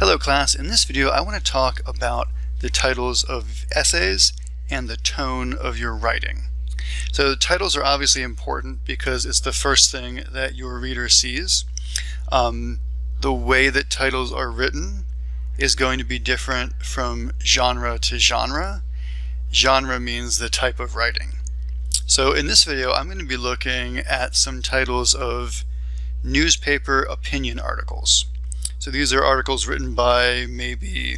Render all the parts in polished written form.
Hello class, in this video I want to talk about the titles of essays and the tone of your writing. So the titles are obviously important because it's the first thing that your reader sees. The way that titles are written is going to be different from genre to genre. Genre means the type of writing. So in this video I'm going to be looking at some titles of newspaper opinion articles. So these are articles written by maybe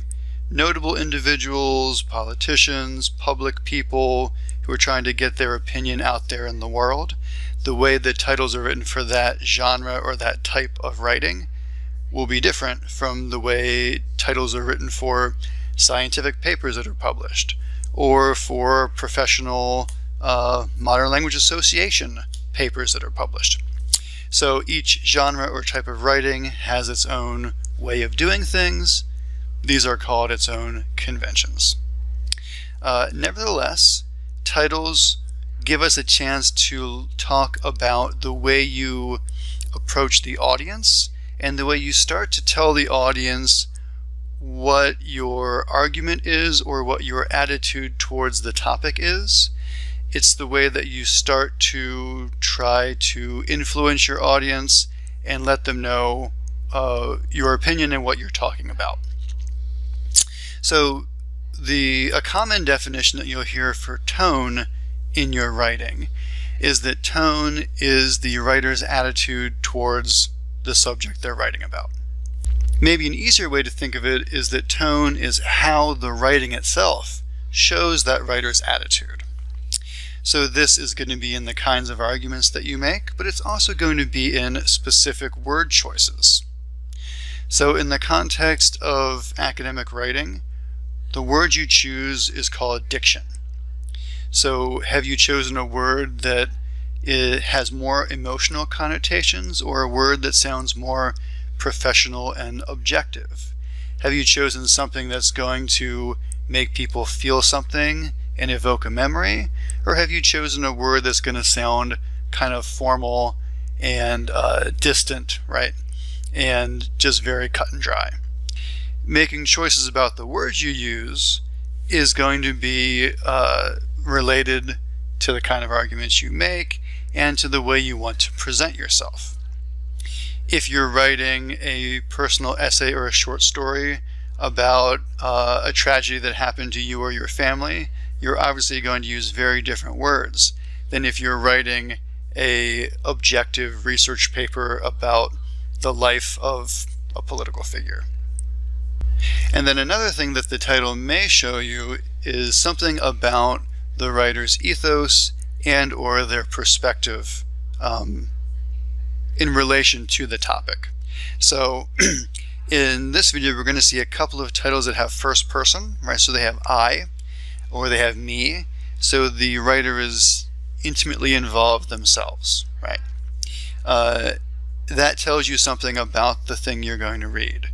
notable individuals, politicians, public people who are trying to get their opinion out there in the world. The way the titles are written for that genre or that type of writing will be different from the way titles are written for scientific papers that are published or for professional modern language association papers that are published. So each genre or type of writing has its own way of doing things. These are called its own conventions. Nevertheless, titles give us a chance to talk about the way you approach the audience and the way you start to tell the audience what your argument is or what your attitude towards the topic is. It's the way that you start to try to influence your audience and let them know your opinion and what you're talking about. So a common definition that you'll hear for tone in your writing is that tone is the writer's attitude towards the subject they're writing about. Maybe an easier way to think of it is that tone is how the writing itself shows that writer's attitude. So this is going to be in the kinds of arguments that you make, but it's also going to be in specific word choices. So in the context of academic writing, the word you choose is called diction. So have you chosen a word that has more emotional connotations or a word that sounds more professional and objective? Have you chosen something that's going to make people feel something and evoke a memory, or have you chosen a word that's going to sound kind of formal and distant, right? And just very cut and dry. Making choices about the words you use is going to be related to the kind of arguments you make and to the way you want to present yourself. If you're writing a personal essay or a short story about a tragedy that happened to you or your family, you're obviously going to use very different words than if you're writing an objective research paper about the life of a political figure. And then another thing that the title may show you is something about the writer's ethos and or their perspective in relation to the topic. So in this video we're going to see a couple of titles that have first person, right? So they have I, or they have me, so the writer is intimately involved themselves, right? That tells you something about the thing you're going to read.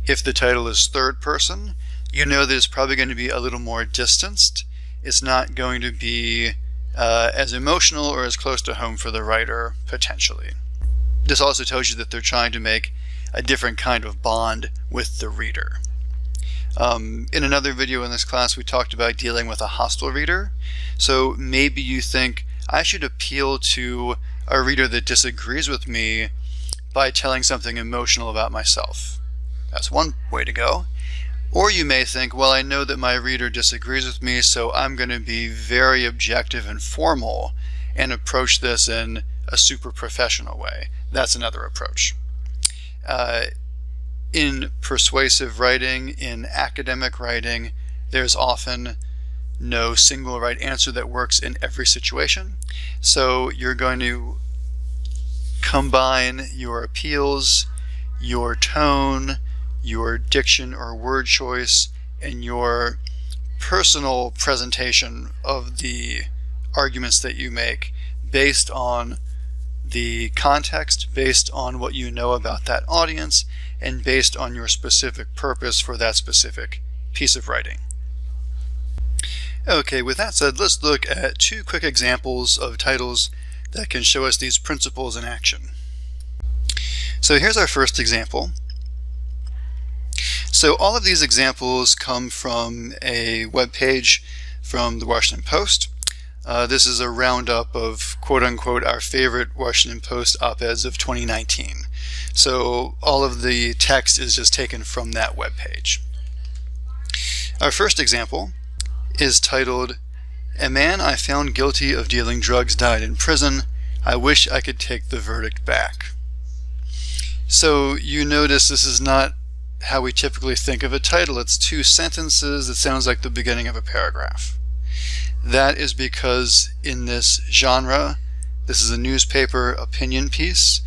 If the title is third person, you know that it's probably going to be a little more distanced. It's not going to be as emotional or as close to home for the writer, potentially. This also tells you that they're trying to make a different kind of bond with the reader. In another video in this class we talked about dealing with a hostile reader. So maybe you think I should appeal to a reader that disagrees with me by telling something emotional about myself. That's one way to go. Or you may think, well, I know that my reader disagrees with me, so I'm going to be very objective and formal and approach this in a super professional way. That's another approach. In persuasive writing, in academic writing, there's often no single right answer that works in every situation. So you're going to combine your appeals, your tone, your diction or word choice, and your personal presentation of the arguments that you make based on the context, based on what you know about that audience, and based on your specific purpose for that specific piece of writing. Okay, with that said, let's look at two quick examples of titles that can show us these principles in action. So here's our first example. So all of these examples come from a web page from the Washington Post. This is a roundup of quote-unquote our favorite Washington Post op-eds of 2019. So all of the text is just taken from that web page. Our first example is titled, "A man I found guilty of dealing drugs died in prison. I wish I could take the verdict back." So you notice this is not how we typically think of a title. It's two sentences that sounds like the beginning of a paragraph. That is because in this genre, this is a newspaper opinion piece,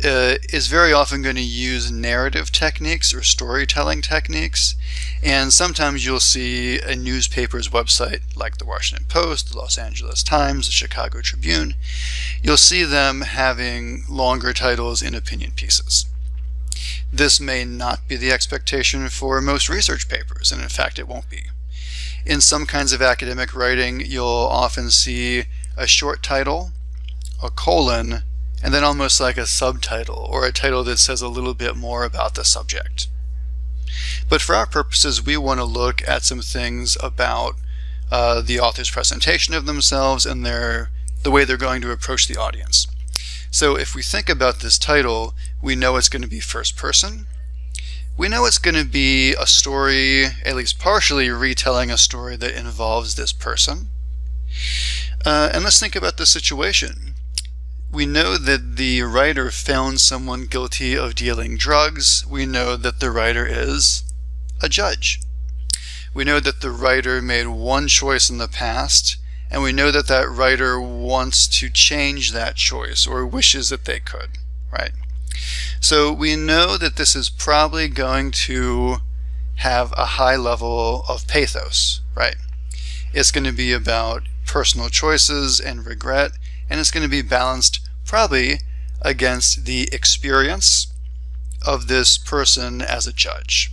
is very often going to use narrative techniques or storytelling techniques, and sometimes you'll see a newspaper's website like the Washington Post, the Los Angeles Times, the Chicago Tribune. You'll see them having longer titles in opinion pieces. This may not be the expectation for most research papers, and in fact it won't be. In some kinds of academic writing, you'll often see a short title, a colon, and then almost like a subtitle or a title that says a little bit more about the subject. But for our purposes, we want to look at some things about the author's presentation of themselves and the way they're going to approach the audience. So if we think about this title, we know it's going to be first person. We know it's going to be a story, at least partially retelling a story that involves this person. And let's think about the situation. We know that the writer found someone guilty of dealing drugs. We know that the writer is a judge. We know that the writer made one choice in the past, and we know that that writer wants to change that choice or wishes that they could, right? So we know that this is probably going to have a high level of pathos, right? It's going to be about personal choices and regret, and it's going to be balanced probably against the experience of this person as a judge.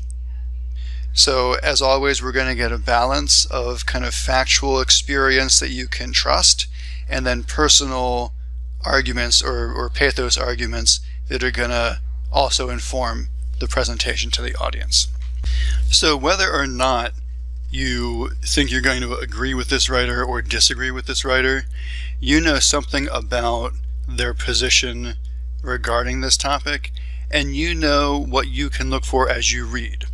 So as always, we're going to get a balance of kind of factual experience that you can trust, and then personal arguments or pathos arguments that are going to also inform the presentation to the audience. So whether or not you think you're going to agree with this writer or disagree with this writer, you know something about their position regarding this topic, and you know what you can look for as you read.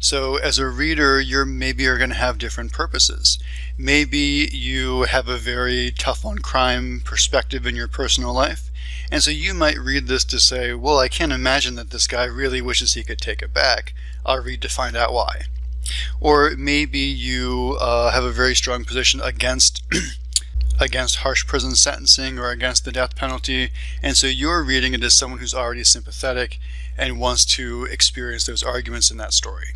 So as a reader, you maybe are going to have different purposes. Maybe you have a very tough on crime perspective in your personal life, and so you might read this to say, well, I can't imagine that this guy really wishes he could take it back. I'll read to find out why. Or maybe you have a very strong position against harsh prison sentencing or against the death penalty, and so you're reading it as someone who's already sympathetic and wants to experience those arguments in that story.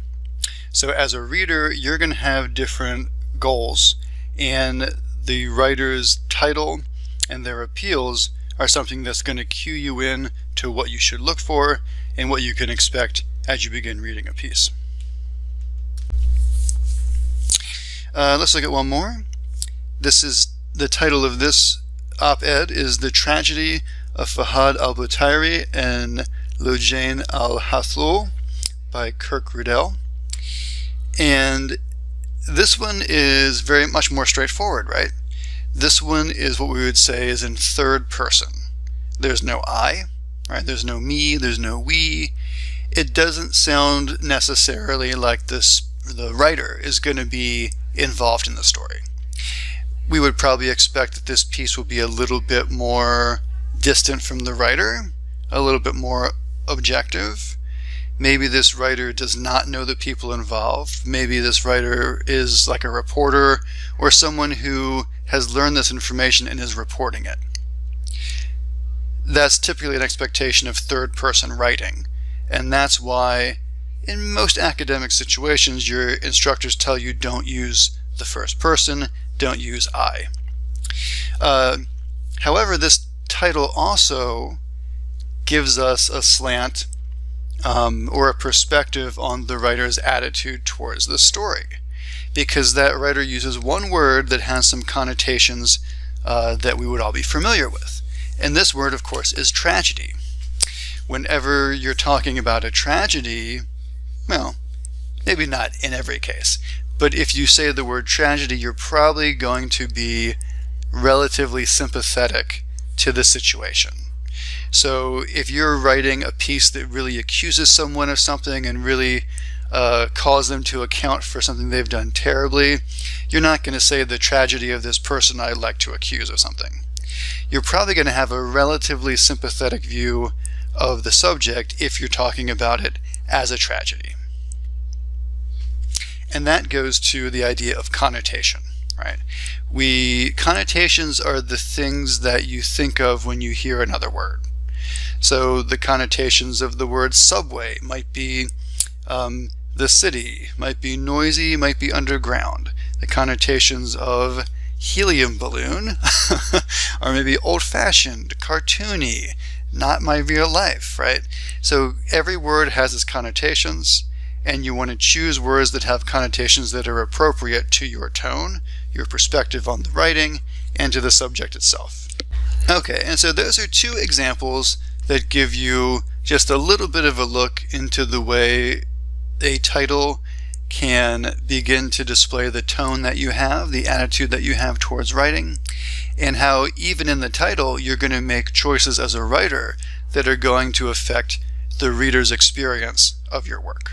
So as a reader, you're going to have different goals, and the writer's title and their appeals are something that's going to cue you in to what you should look for and what you can expect as you begin reading a piece. Let's look at one more. This is the title of this op-ed is "The Tragedy of Fahad al-Butairi and Lujain al-Hathloul" by Kirk Riddell. And this one is very much more straightforward, right? This one is what we would say is in third person. There's no I, right? There's no me, there's no we. It doesn't sound necessarily like the writer is going to be involved in the story. We would probably expect that this piece will be a little bit more distant from the writer, a little bit more objective. Maybe this writer does not know the people involved. Maybe this writer is like a reporter or someone who has learned this information and is reporting it. That's typically an expectation of third-person writing, and that's why in most academic situations your instructors tell you don't use the first person, don't use I. However, this title also gives us a slant or a perspective on the writer's attitude towards the story, because that writer uses one word that has some connotations that we would all be familiar with. And this word, of course, is tragedy. Whenever you're talking about a tragedy, well, Maybe not in every case, but if you say the word tragedy, you're probably going to be relatively sympathetic to the situation. So if you're writing a piece that really accuses someone of something and really calls them to account for something they've done terribly, you're not going to say the tragedy of this person I'd like to accuse of something. You're probably going to have a relatively sympathetic view of the subject if you're talking about it as a tragedy. And that goes to the idea of connotation, right? Connotations are the things that you think of when you hear another word. So the connotations of the word subway might be the city, might be noisy, might be underground. The connotations of helium balloon are maybe old-fashioned, cartoony, not my real life, right? So every word has its connotations, and you want to choose words that have connotations that are appropriate to your tone, your perspective on the writing, and to the subject itself. Okay, and so those are two examples that give you just a little bit of a look into the way a title can begin to display the tone that you have, the attitude that you have towards writing, and how even in the title you're going to make choices as a writer that are going to affect the reader's experience of your work.